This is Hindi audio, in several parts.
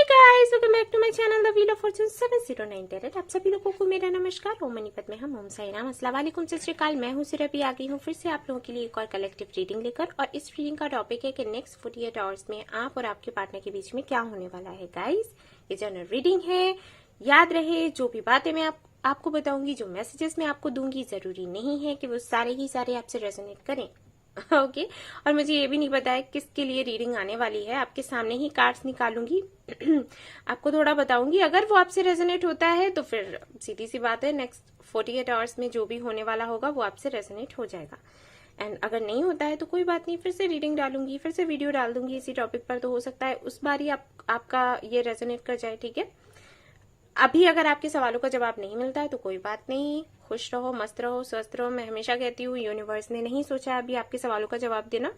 Hey guys, welcome back to my channel the wheel of fortune 709 talent. आप सभी लोगों को मेरा नमस्कार। ओम मनीपत में हम ओम साईराम, अस्सलाम वालेकुम, सत श्री अकाल। मैं हूं सिरपी, आ गई हूं फिर से आप लोगों के लिए एक और कलेक्टिव रीडिंग लेकर। और इस रीडिंग का टॉपिक है कि नेक्स्ट 48 आवर्स में आप और आपके पार्टनर के बीच में क्या होने वाला है। गाइस, ये जनरल रीडिंग है। याद रहे, जो भी बातें मैं आपको बताऊंगी, जो मैसेजेस मैं आपको दूंगी, जरूरी नहीं है कि वो सारे ही सारे आपसे रेजोनेट करें। ओके और मुझे ये भी नहीं पता है किसके लिए रीडिंग आने वाली है। आपके सामने ही कार्ड्स निकालूंगी आपको थोड़ा बताऊंगी। अगर वो आपसे रेजोनेट होता है तो फिर सीधी सी बात है, नेक्स्ट 48 आवर्स में जो भी होने वाला होगा वो आपसे रेजोनेट हो जाएगा। एंड अगर नहीं होता है तो कोई बात नहीं, फिर से रीडिंग डालूंगी, फिर से वीडियो डाल दूंगी इसी टॉपिक पर। तो हो सकता है उस बार ही आपका ये रेजोनेट कर जाए। ठीक है, अभी अगर आपके सवालों का जवाब नहीं मिलता है तो कोई बात नहीं, खुश रहो, मस्त रहो, स्वस्थ रहो। मैं हमेशा कहती हूँ, यूनिवर्स ने नहीं सोचा अभी आपके सवालों का जवाब देना।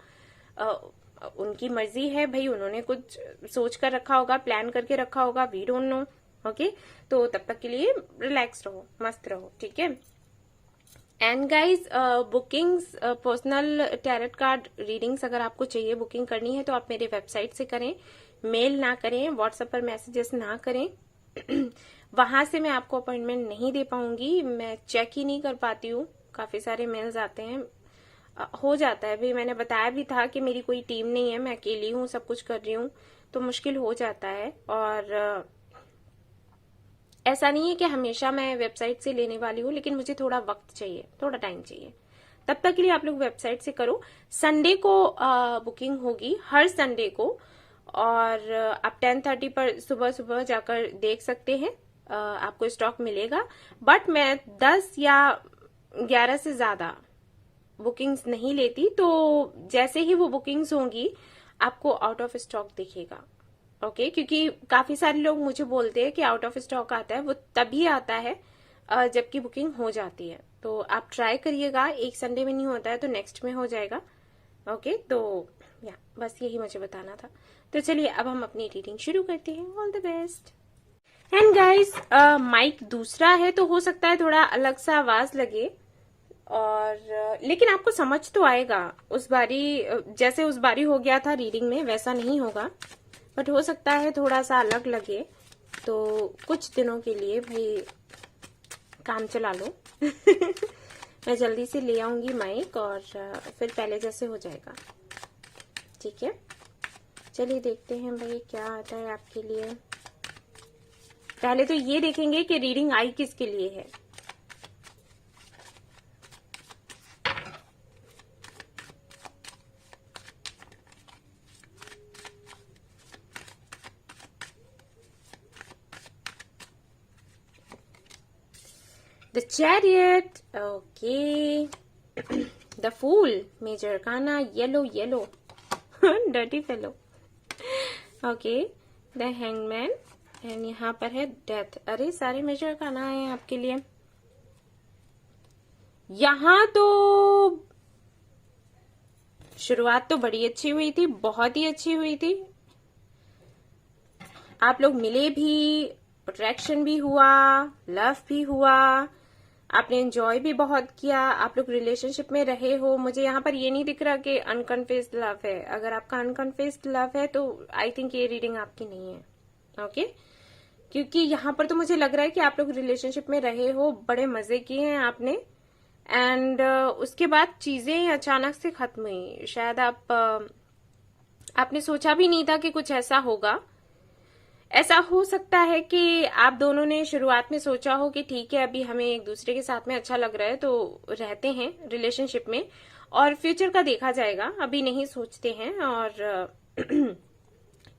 उनकी मर्जी है भाई, उन्होंने कुछ सोच कर रखा होगा, प्लान करके रखा होगा, वी डोंट नो। ओके, तो तब तक के लिए रिलैक्स रहो, मस्त रहो। ठीक है। And guys, bookings, personal tarot card readings अगर आपको चाहिए, बुकिंग करनी है तो आप मेरे वेबसाइट से करें, मेल ना करें, व्हाट्सएप पर मैसेजेस ना करें वहां से मैं आपको अपॉइंटमेंट नहीं दे पाऊंगी। मैं चेक ही नहीं कर पाती हूँ, काफी सारे मेल्स आते हैं। हो जाता है भाई, मैंने बताया भी था कि मेरी कोई टीम नहीं है, मैं अकेली हूँ, सब कुछ कर रही हूँ, तो मुश्किल हो जाता है। और ऐसा नहीं है कि हमेशा मैं वेबसाइट से लेने वाली हूँ, लेकिन मुझे थोड़ा वक्त चाहिए, थोड़ा टाइम चाहिए। तब तक के लिए आप लोग वेबसाइट से करो। संडे को बुकिंग होगी, हर संडे को, और आप 10:30 पर सुबह सुबह जाकर देख सकते हैं, आपको स्टॉक मिलेगा। बट मैं 10 या 11 से ज्यादा बुकिंग्स नहीं लेती, तो जैसे ही वो बुकिंग्स होंगी आपको आउट ऑफ स्टॉक दिखेगा। ओके, क्योंकि काफी सारे लोग मुझे बोलते हैं कि आउट ऑफ स्टॉक आता है, वो तभी आता है जबकि बुकिंग हो जाती है। तो आप ट्राई करिएगा, एक संडे में नहीं होता है तो नेक्स्ट में हो जाएगा। ओके, तो या बस यही मुझे बताना था। तो चलिए अब हम अपनी रीडिंग शुरू करते हैं। All the best. And guys, mic दूसरा है तो हो सकता है थोड़ा अलग सा आवाज लगे, और लेकिन आपको समझ तो आएगा। उस बारी जैसे उस बारी हो गया था रीडिंग में, वैसा नहीं होगा, बट हो सकता है थोड़ा सा अलग लगे। तो कुछ दिनों के लिए भाई काम चला लो मैं जल्दी से ले आऊंगी माइक, और फिर पहले जैसे हो जाएगा। ठीक है, चलिए देखते हैं भाई क्या आता है आपके लिए। पहले तो ये देखेंगे कि रीडिंग आई किसके लिए है। The Chariot, okay. The Fool, Major Arcana, yellow, dirty fellow. Okay, The Hangman, and यहाँ पर है डेथ। अरे सारे मेजर Arcana है आपके लिए। यहाँ तो शुरुआत तो बड़ी अच्छी हुई थी, बहुत ही अच्छी हुई थी। आप लोग मिले भी, अट्रैक्शन भी हुआ, लव भी हुआ, आपने एंजॉय भी बहुत किया, आप लोग रिलेशनशिप में रहे हो। मुझे यहाँ पर ये नहीं दिख रहा कि अनकन्फेस्ड लव है। अगर आपका अनकन्फेस्ड लव है तो आई थिंक ये रीडिंग आपकी नहीं है। ओके, क्योंकि यहाँ पर तो मुझे लग रहा है कि आप लोग रिलेशनशिप में रहे हो, बड़े मजे किए हैं आपने, एंड उसके बाद चीजें अचानक से खत्म हुई। शायद आपने सोचा भी नहीं था कि कुछ ऐसा होगा। ऐसा हो सकता है कि आप दोनों ने शुरुआत में सोचा हो कि ठीक है, अभी हमें एक दूसरे के साथ में अच्छा लग रहा है तो रहते हैं रिलेशनशिप में, और फ्यूचर का देखा जाएगा, अभी नहीं सोचते हैं, और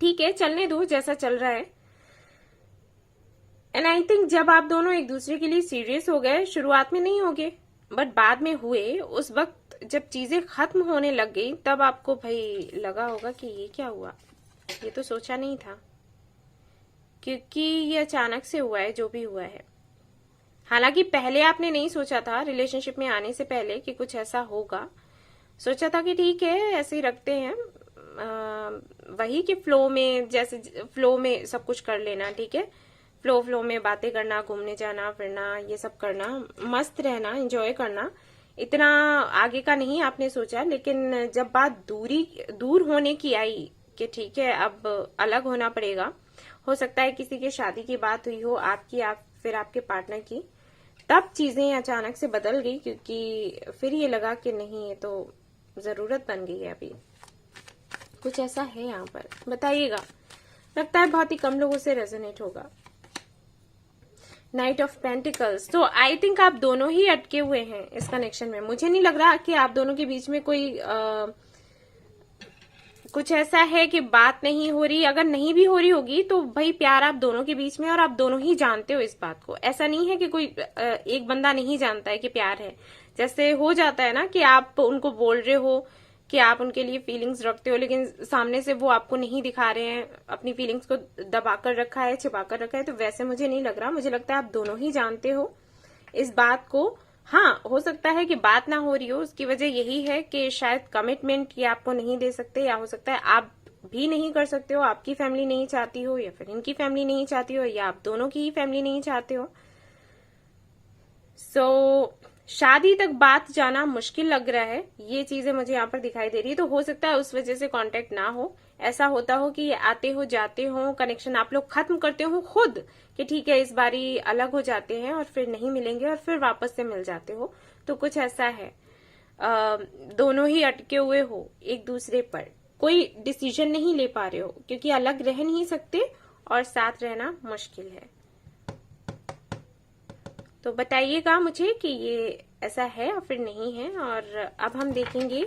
ठीक है चलने दो जैसा चल रहा है। एंड आई थिंक जब आप दोनों एक दूसरे के लिए सीरियस हो गए, शुरुआत में नहीं होगे बट बाद में हुए, उस वक्त जब चीजें खत्म होने लग गई, तब आपको भाई लगा होगा कि ये क्या हुआ, ये तो सोचा नहीं था, क्योंकि ये अचानक से हुआ है जो भी हुआ है। हालांकि पहले आपने नहीं सोचा था, रिलेशनशिप में आने से पहले, कि कुछ ऐसा होगा। सोचा था कि ठीक है ऐसे ही रखते हैं, वही कि फ्लो में, जैसे फ्लो में सब कुछ कर लेना। ठीक है, फ्लो में बातें करना, घूमने जाना फिरना, ये सब करना, मस्त रहना, एंजॉय करना, इतना आगे का नहीं आपने सोचा। लेकिन जब बात दूर होने की आई कि ठीक है अब अलग होना पड़ेगा, हो सकता है किसी की शादी की बात हुई हो, आपकी फिर आपके पार्टनर की, तब चीजें अचानक से बदल गई, क्योंकि फिर ये लगा कि नहीं ये तो जरूरत बन गई है अभी। कुछ ऐसा है यहाँ पर, बताइएगा। लगता है बहुत ही कम लोगों से रेजोनेट होगा। नाइट ऑफ पेंटिकल्स, तो आई थिंक आप दोनों ही अटके हुए हैं इस कनेक्शन में। मुझे नहीं लग रहा कि आप दोनों के बीच में कोई कुछ ऐसा है कि बात नहीं हो रही। अगर नहीं भी हो रही होगी तो भाई प्यार आप दोनों के बीच में, और आप दोनों ही जानते हो इस बात को। ऐसा नहीं है कि कोई एक बंदा नहीं जानता है कि प्यार है। जैसे हो जाता है ना कि आप उनको बोल रहे हो कि आप उनके लिए फीलिंग्स रखते हो, लेकिन सामने से वो आपको नहीं दिखा रहे हैं, अपनी फीलिंग्स को दबाकर रखा है, छिपाकर रखा है। तो वैसे मुझे नहीं लग रहा, मुझे लगता है आप दोनों ही जानते हो इस बात को। हाँ, हो सकता है कि बात ना हो रही हो, उसकी वजह यही है कि शायद कमिटमेंट ये आपको नहीं दे सकते, या हो सकता है आप भी नहीं कर सकते हो, आपकी फैमिली नहीं चाहती हो, या फिर इनकी फैमिली नहीं चाहती हो, या आप दोनों की ही फैमिली नहीं चाहते हो। शादी तक बात जाना मुश्किल लग रहा है, ये चीजें मुझे यहाँ पर दिखाई दे रही है। तो हो सकता है उस वजह से कांटेक्ट ना हो। ऐसा होता हो कि आते हो जाते हो, कनेक्शन आप लोग खत्म करते हो खुद कि ठीक है इस बारी अलग हो जाते हैं, और फिर नहीं मिलेंगे, और फिर वापस से मिल जाते हो। तो कुछ ऐसा है, दोनों ही अटके हुए हो एक दूसरे पर, कोई डिसीजन नहीं ले पा रहे हो, क्योंकि अलग रह नहीं सकते और साथ रहना मुश्किल है। तो बताइएगा मुझे कि ये ऐसा है या फिर नहीं है। और अब हम देखेंगे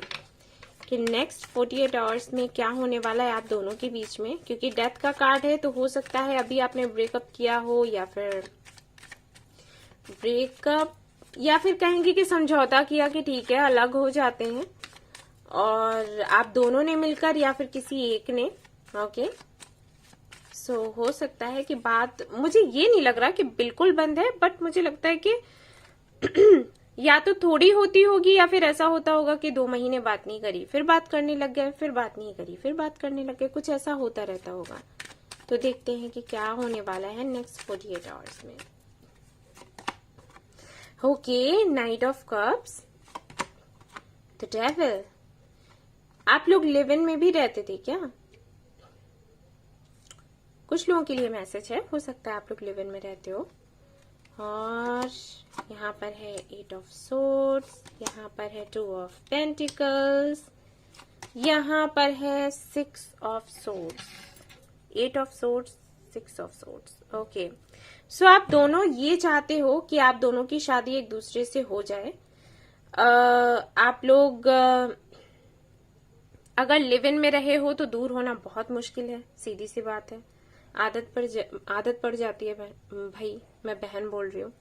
कि नेक्स्ट 48 आवर्स में क्या होने वाला है आप दोनों के बीच में, क्योंकि डेथ का कार्ड है। तो हो सकता है अभी आपने ब्रेकअप किया हो, या फिर ब्रेकअप, या फिर कहेंगे कि समझौता किया कि ठीक है अलग हो जाते हैं, और आप दोनों ने मिलकर या फिर किसी एक ने। ओके, सो हो सकता है कि बात, मुझे ये नहीं लग रहा कि बिल्कुल बंद है, बट मुझे लगता है कि या तो थोड़ी होती होगी, या फिर ऐसा होता होगा कि 2 महीने बात नहीं करी, फिर बात करने लग गए, फिर बात नहीं करी, फिर बात करने लग गए, कुछ ऐसा होता रहता होगा। तो देखते हैं कि क्या होने वाला है नेक्स्ट 48 आवर्स में। Okay, night of cups, the devil. आप लोग लिव इन में भी रहते थे क्या? कुछ लोगों के लिए मैसेज है, हो सकता है आप लोग लिव इन में रहते हो। और यहाँ पर है 8 ऑफ सोर्ड्स, यहाँ पर है 2 ऑफ पेंटिकल्स, यहाँ पर है 6 of swords, 8 of swords, 6 of swords. Okay, so आप दोनों ये चाहते हो कि आप दोनों की शादी एक दूसरे से हो जाए। आप लोग अगर लिव इन में रहे हो तो दूर होना बहुत मुश्किल है, सीधी सी बात है। आदत पड़ जाती है भाई, मैं बहन बोल रही हूँ।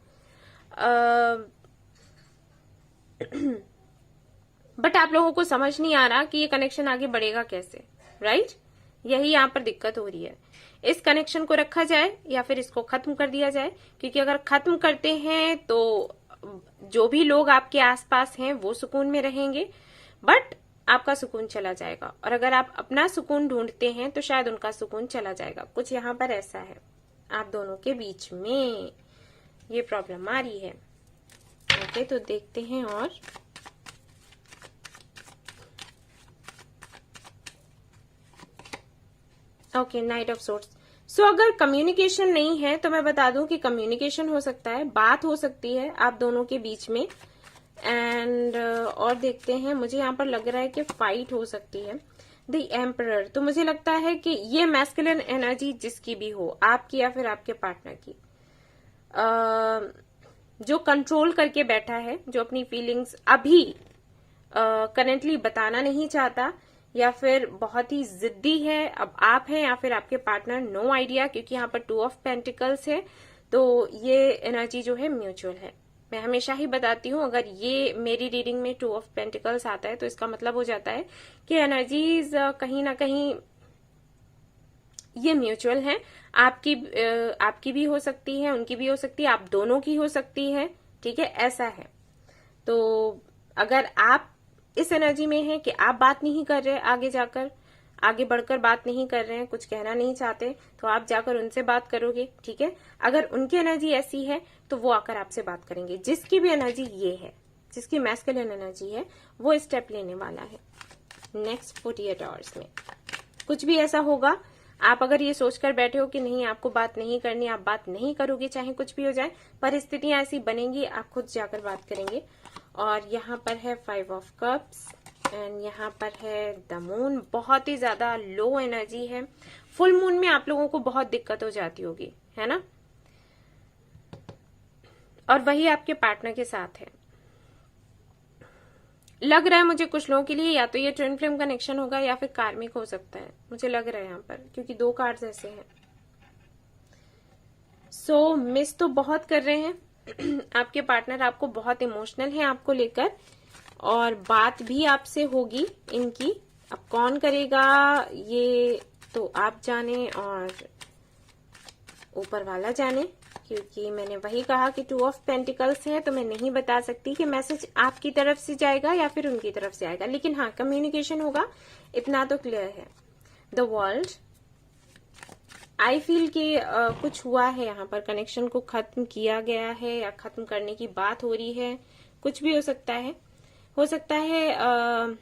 बट आप लोगों को समझ नहीं आ रहा कि ये कनेक्शन आगे बढ़ेगा कैसे, राइट? यही यहाँ पर दिक्कत हो रही है। इस कनेक्शन को रखा जाए या फिर इसको खत्म कर दिया जाए, क्योंकि अगर खत्म करते हैं तो जो भी लोग आपके आसपास हैं वो सुकून में रहेंगे, बट आपका सुकून चला जाएगा। और अगर आप अपना सुकून ढूंढते हैं तो शायद उनका सुकून चला जाएगा। कुछ यहाँ पर ऐसा है, आप दोनों के बीच में ये प्रॉब्लम आ रही है। ओके, तो देखते हैं। और ओके, नाइट ऑफ सोर्ड्स। सो अगर कम्युनिकेशन नहीं है तो मैं बता दूं कि कम्युनिकेशन हो सकता है, बात हो सकती है आप दोनों के बीच में। एंड और देखते हैं, मुझे यहाँ पर लग रहा है कि फाइट हो सकती है। द एम्परर, तो मुझे लगता है कि ये मैस्कुलिन एनर्जी जिसकी भी हो, आपकी या फिर आपके पार्टनर की, जो कंट्रोल करके बैठा है, जो अपनी फीलिंग्स अभी करेंटली बताना नहीं चाहता, या फिर बहुत ही जिद्दी है, अब आप हैं या फिर आपके पार्टनर, नो आइडिया, क्योंकि यहाँ पर 2 ऑफ पेंटिकल्स है। तो ये एनर्जी जो है म्यूचुअल है। मैं हमेशा ही बताती हूँ, अगर ये मेरी रीडिंग में 2 ऑफ पेंटिकल्स आता है तो इसका मतलब हो जाता है कि एनर्जीज कहीं ना कहीं ये म्यूचुअल है। आपकी भी हो सकती है, उनकी भी हो सकती है, आप दोनों की हो सकती है, ठीक है, ऐसा है। तो अगर आप इस एनर्जी में है कि आप बात नहीं कर रहे, आगे बढ़कर बात नहीं कर रहे हैं, कुछ कहना नहीं चाहते, तो आप जाकर उनसे बात करोगे, ठीक है। अगर उनकी एनर्जी ऐसी है तो वो आकर आपसे बात करेंगे। जिसकी भी एनर्जी ये है, जिसकी मैस्कुलिन एनर्जी है, वो स्टेप लेने वाला है नेक्स्ट 48 आवर्स में। कुछ भी ऐसा होगा आप अगर ये सोचकर बैठे हो कि नहीं आपको बात नहीं करनी, आप बात नहीं करोगे चाहे कुछ भी हो जाए, परिस्थितियां ऐसी बनेंगी, आप खुद जाकर बात करेंगे। और यहाँ पर है 5 ऑफ कप्स एंड यहाँ पर है द मून। बहुत ही ज्यादा लो एनर्जी है। फुल मून में आप लोगों को बहुत दिक्कत हो जाती होगी, है ना, और वही आपके पार्टनर के साथ है। लग रहा है मुझे कुछ लोगों के लिए या तो ये ट्विन फ्लेम कनेक्शन होगा या फिर कार्मिक हो सकता है, मुझे लग रहा है यहाँ पर, क्योंकि 2 कार्ड्स ऐसे हैं। सो मिस तो बहुत कर रहे हैं आपके पार्टनर, आपको बहुत इमोशनल है आपको लेकर, और बात भी आपसे होगी इनकी। अब कौन करेगा ये तो आप जाने और ऊपर वाला जाने, क्योंकि मैंने वही कहा कि 2 ऑफ पेंटिकल्स है, तो मैं नहीं बता सकती कि मैसेज आपकी तरफ से जाएगा या फिर उनकी तरफ से आएगा, लेकिन हाँ कम्युनिकेशन होगा, इतना तो क्लियर है। द वर्ल्ड, आई फील कि कुछ हुआ है यहाँ पर, कनेक्शन को खत्म किया गया है या खत्म करने की बात हो रही है, कुछ भी हो सकता है। हो सकता है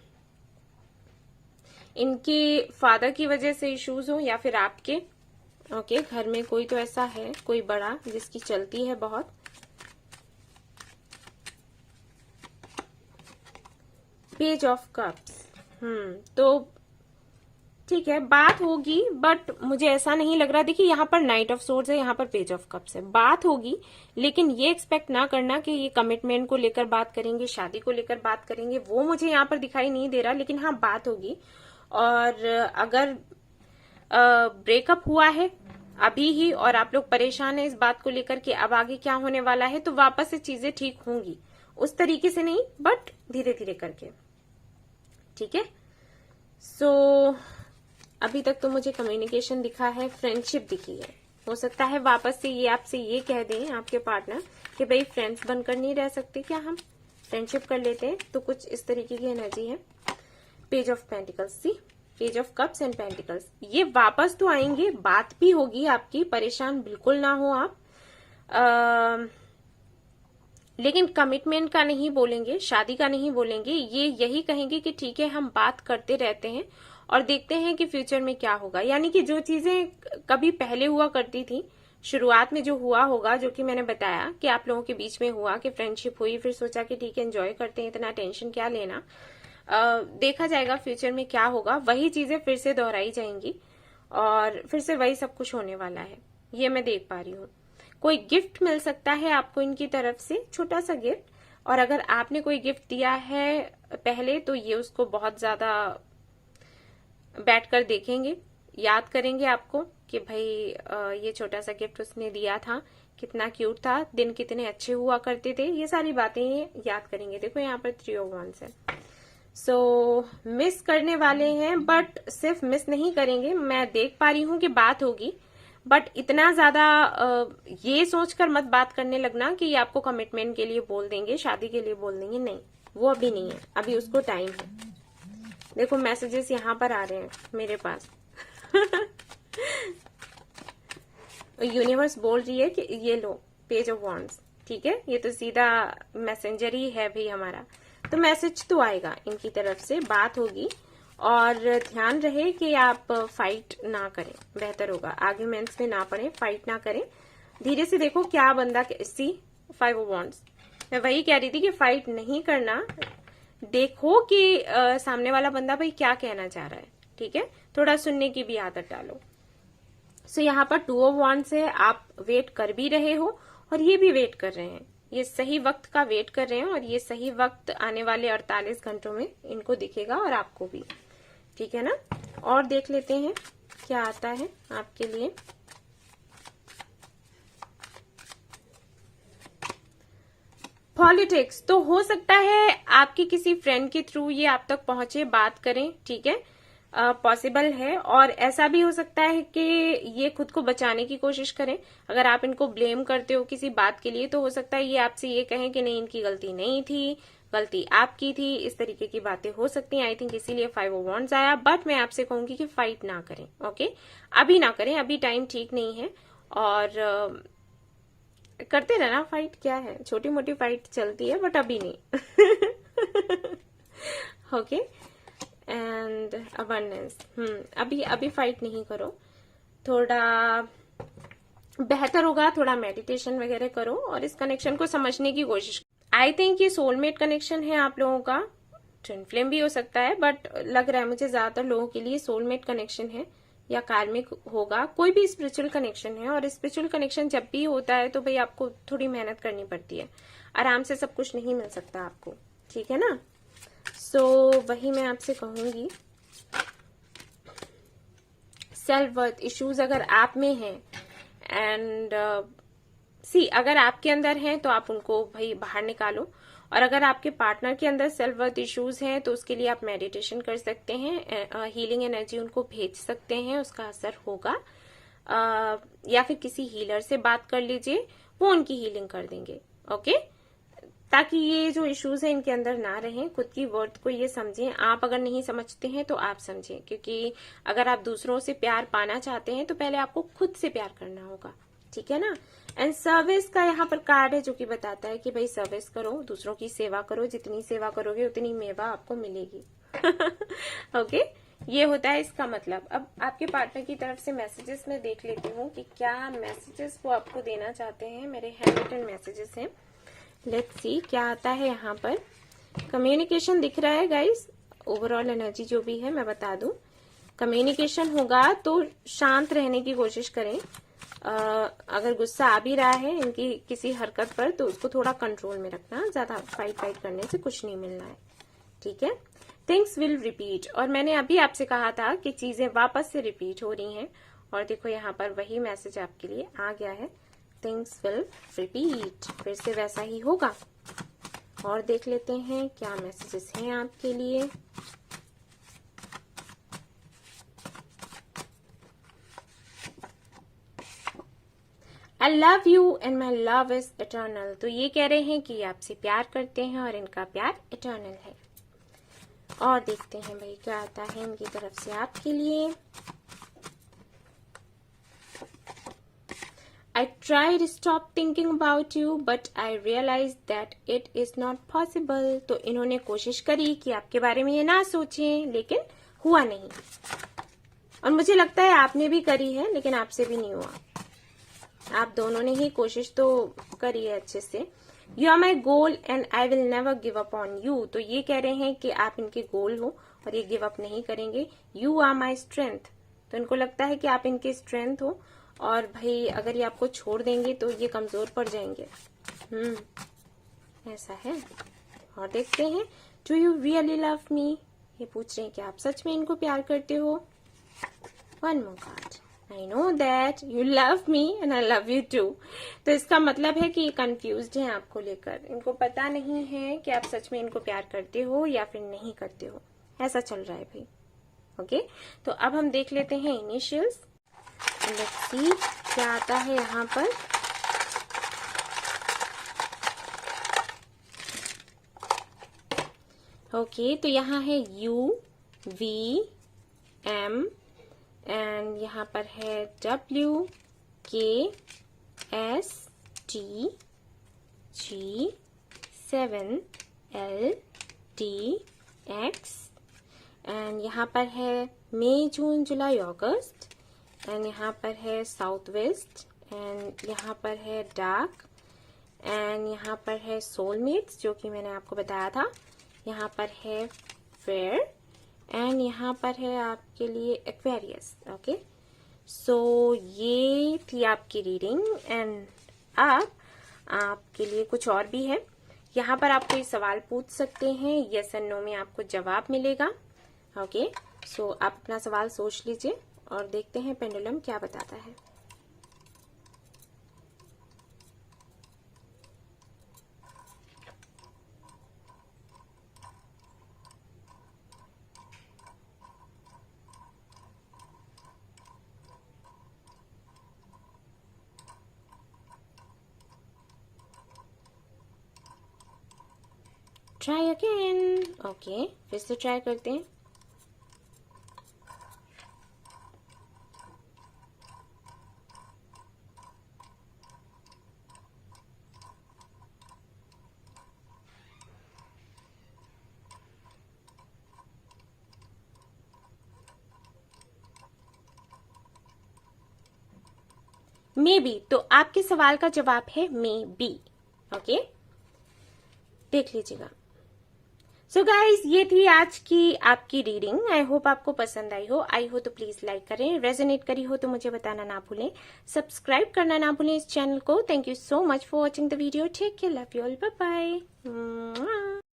इनके फादर की वजह से इश्यूज हो या फिर आपके। ओके, घर में कोई तो ऐसा है, कोई बड़ा जिसकी चलती है बहुत। पेज ऑफ कप्स, तो ठीक है बात होगी, बट मुझे ऐसा नहीं लग रहा। देखिए यहाँ पर नाइट ऑफ सोर्ड्स है, यहाँ पर पेज ऑफ कप्स है। बात होगी, लेकिन ये एक्सपेक्ट ना करना कि ये कमिटमेंट को लेकर बात करेंगे, शादी को लेकर बात करेंगे, वो मुझे यहाँ पर दिखाई नहीं दे रहा। लेकिन हाँ बात होगी, और अगर ब्रेकअप हुआ है अभी ही और आप लोग परेशान हैं इस बात को लेकर कि अब आगे क्या होने वाला है, तो वापस से चीजें ठीक होंगी, उस तरीके से नहीं बट धीरे धीरे करके, ठीक है। सो अभी तक तो मुझे कम्युनिकेशन दिखा है, फ्रेंडशिप दिखी है। हो सकता है वापस से ये आपसे ये कह दें आपके पार्टनर कि भाई फ्रेंड्स बनकर नहीं रह सकते क्या, हम फ्रेंडशिप कर लेते हैं, तो कुछ इस तरीके की एनर्जी है। Page of pentacles, see page of cups and pentacles, ये वापस तो आएंगे, बात भी होगी आपकी, परेशान बिल्कुल ना हो आप। लेकिन कमिटमेंट का नहीं बोलेंगे, शादी का नहीं बोलेंगे, ये यही कहेंगे कि ठीक है हम बात करते रहते हैं और देखते हैं कि फ्यूचर में क्या होगा। यानी कि जो चीजें कभी पहले हुआ करती थी, शुरुआत में जो हुआ होगा, जो कि मैंने बताया कि आप लोगों के बीच में हुआ कि फ्रेंडशिप हुई, फिर सोचा कि ठीक है एंजॉय करते हैं, इतना टेंशन क्या लेना, देखा जाएगा फ्यूचर में क्या होगा, वही चीजें फिर से दोहराई जाएंगी और फिर से वही सब कुछ होने वाला है, ये मैं देख पा रही हूँ। कोई गिफ्ट मिल सकता है आपको इनकी तरफ से, छोटा सा गिफ्ट, और अगर आपने कोई गिफ्ट दिया है पहले तो ये उसको बहुत ज्यादा बैठकर देखेंगे, याद करेंगे आपको कि भाई ये छोटा सा गिफ्ट उसने दिया था, कितना क्यूट था, दिन कितने अच्छे हुआ करते थे, ये सारी बातें ये याद करेंगे। देखो यहाँ पर 3 ऑफ वांड्स है। सो मिस करने वाले हैं, बट सिर्फ मिस नहीं करेंगे, मैं देख पा रही हूँ कि बात होगी, बट इतना ज्यादा ये सोचकर मत बात करने लगना कि ये आपको कमिटमेंट के लिए बोल देंगे, शादी के लिए बोल देंगे, नहीं, वो अभी नहीं है, अभी उसको टाइम है। देखो मैसेजेस यहाँ पर आ रहे हैं मेरे पास यूनिवर्स बोल रही है कि ये लो पेज ऑफ वांड्स, ठीक है, ये तो सीधा मैसेंजर ही है भी हमारा, तो मैसेज तो आएगा इनकी तरफ से, बात होगी। और ध्यान रहे कि आप फाइट ना करें, बेहतर होगा, आर्ग्यूमेंट्स में ना पड़े, फाइट ना करें, धीरे से देखो क्या बंदा, सी 5 ऑफ वांड्स, मैं वही कह रही थी कि फाइट नहीं करना, देखो कि सामने वाला बंदा भाई क्या कहना चाह रहा है, ठीक है, थोड़ा सुनने की भी आदत डालो। सो यहाँ पर 2 ऑफ वांड्स है, आप वेट कर भी रहे हो और ये भी वेट कर रहे हैं, ये सही वक्त का वेट कर रहे हैं, और ये सही वक्त आने वाले 48 घंटों में इनको दिखेगा और आपको भी, ठीक है ना। और देख लेते हैं क्या आता है आपके लिए। पॉलिटिक्स, तो हो सकता है आपके किसी फ्रेंड के थ्रू ये आप तक पहुंचे, बात करें, ठीक है, पॉसिबल है। और ऐसा भी हो सकता है कि ये खुद को बचाने की कोशिश करें, अगर आप इनको ब्लेम करते हो किसी बात के लिए, तो हो सकता है ये आपसे ये कहें कि नहीं इनकी गलती नहीं थी, गलती आपकी थी, इस तरीके की बातें हो सकती हैं। आई थिंक इसीलिए 5 ऑफ वांड्स आया, बट मैं आपसे कहूंगी कि फाइट ना करें, ओके, अभी ना करें, अभी टाइम ठीक नहीं है, और करते रहना फाइट, क्या है, छोटी मोटी फाइट चलती है, बट अभी नहीं ओके। एंड अबंडेंस, अभी फाइट नहीं करो, थोड़ा बेहतर होगा, थोड़ा मेडिटेशन वगैरह करो और इस कनेक्शन को समझने की कोशिश। आई थिंक ये सोलमेट कनेक्शन है आप लोगों का, ट्विन फ्लेम भी हो सकता है, बट लग रहा है मुझे ज्यादातर लोगों के लिए सोलमेट कनेक्शन है या कार्मिक होगा, कोई भी स्पिरिचुअल कनेक्शन है। और स्पिरिचुअल कनेक्शन जब भी होता है तो भाई आपको थोड़ी मेहनत करनी पड़ती है, आराम से सब कुछ नहीं मिल सकता आपको, ठीक है ना। सो वही मैं आपसे कहूंगी, सेल्फ वर्थ इश्यूज अगर आप में हैं एंड अगर आपके अंदर हैं तो आप उनको भाई बाहर निकालो, और अगर आपके पार्टनर के अंदर सेल्फ वर्थ इश्यूज हैं तो उसके लिए आप मेडिटेशन कर सकते हैं, हीलिंग एनर्जी उनको भेज सकते हैं, उसका असर होगा। या फिर किसी हीलर से बात कर लीजिए, वो उनकी हीलिंग कर देंगे, ओके, ताकि ये जो इश्यूज है इनके अंदर ना रहें। खुद की वर्थ को ये समझें, आप अगर नहीं समझते हैं तो आप समझें, क्योंकि अगर आप दूसरों से प्यार पाना चाहते हैं तो पहले आपको खुद से प्यार करना होगा, ठीक है ना। एंड सर्विस का यहाँ पर कार्ड है जो कि बताता है कि भाई सर्विस करो, दूसरों की सेवा करो, जितनी सेवा करोगे उतनी मेवा आपको मिलेगी। ओके, ये होता है इसका मतलब। अब आपके पार्टनर की तरफ से मैसेजेस मैं देख लेती हूँ कि क्या मैसेजेस वो आपको देना चाहते हैं। मेरे हैंड रिटन मैसेजेस हैं, लेट्स सी क्या आता है यहाँ पर। कम्युनिकेशन दिख रहा है गाइस, ओवरऑल एनर्जी जो भी है मैं बता दूं। कम्युनिकेशन होगा तो शांत रहने की कोशिश करें। अगर गुस्सा आ भी रहा है इनकी किसी हरकत पर तो उसको थोड़ा कंट्रोल में रखना, ज्यादा फाइट करने से कुछ नहीं मिलना है, ठीक है। थिंग्स विल रिपीट, और मैंने अभी आपसे कहा था कि चीजें वापस से रिपीट हो रही हैं, और देखो यहाँ पर वही मैसेज आपके लिए आ गया है, थिंग्स विल रिपीट, फिर से वैसा ही होगा। और देख लेते हैं क्या मैसेजेस हैं आपके लिए। I love you and my love is eternal, तो ये कह रहे हैं कि ये आपसे प्यार करते हैं और इनका प्यार इटर्नल है। और देखते हैं भाई क्या आता है इनकी तरफ से आपके लिए। I tried to stop thinking about you, but I realized that it is not possible. तो इन्होंने कोशिश करी कि आपके बारे में ये ना सोचें, लेकिन हुआ नहीं। और मुझे लगता है आपने भी करी है, लेकिन आपसे भी नहीं हुआ। आप दोनों ने ही कोशिश तो करी है अच्छे से। You are my goal and I will never give up on you. तो ये कह रहे हैं कि आप इनके गोल हो और ये गिव अप नहीं करेंगे। You are my strength. तो इनको लगता है कि आप इनके स्ट्रेंथ हो, और भाई अगर ये आपको छोड़ देंगे तो ये कमजोर पड़ जाएंगे। ऐसा है। और देखते हैं, do you really love me, ये पूछ रहे हैं कि आप सच में इनको प्यार करते हो। One more card, I know that you love me and I love you too. तो इसका मतलब है कि ये कंफ्यूज्ड हैं आपको लेकर, इनको पता नहीं है कि आप सच में इनको प्यार करते हो या फिर नहीं करते हो, ऐसा चल रहा है भाई, ओके। तो अब हम देख लेते हैं इनिशियल्स, लेट्स सी क्या आता है यहाँ पर। ओके, तो यहाँ है U V M एंड यहाँ पर है W K S T G 7 L D X and यहाँ पर है मई जून जुलाई अगस्त, एंड यहाँ पर है साउथ वेस्ट, एंड यहाँ पर है डार्क, एंड यहाँ पर है सोलमेट्स जो कि मैंने आपको बताया था, यहाँ पर है फेयर, एंड यहाँ पर है आपके लिए एक्वेरियस, ओके। सो ये थी आपकी रीडिंग, एंड अब आपके लिए कुछ और भी है। यहाँ पर आप कोई सवाल पूछ सकते हैं, यस एंड नो में आपको जवाब मिलेगा, ओके। सो आप अपना सवाल सोच लीजिए और देखते हैं पेंडुलम क्या बताता है। ट्राई अगेन, ओके, फिर से ट्राई करते हैं। मे बी, तो आपके सवाल का जवाब है मे बी। ओके, देख लीजिएगा। सो गाइज, ये थी आज की आपकी रीडिंग। आई होप आपको पसंद आई हो। आई हो तो प्लीज लाइक करें, रेजोनेट करी हो तो मुझे बताना ना भूलें, सब्सक्राइब करना ना भूलें इस चैनल को। Thank you so much for watching the video. Take care, love you all, bye bye.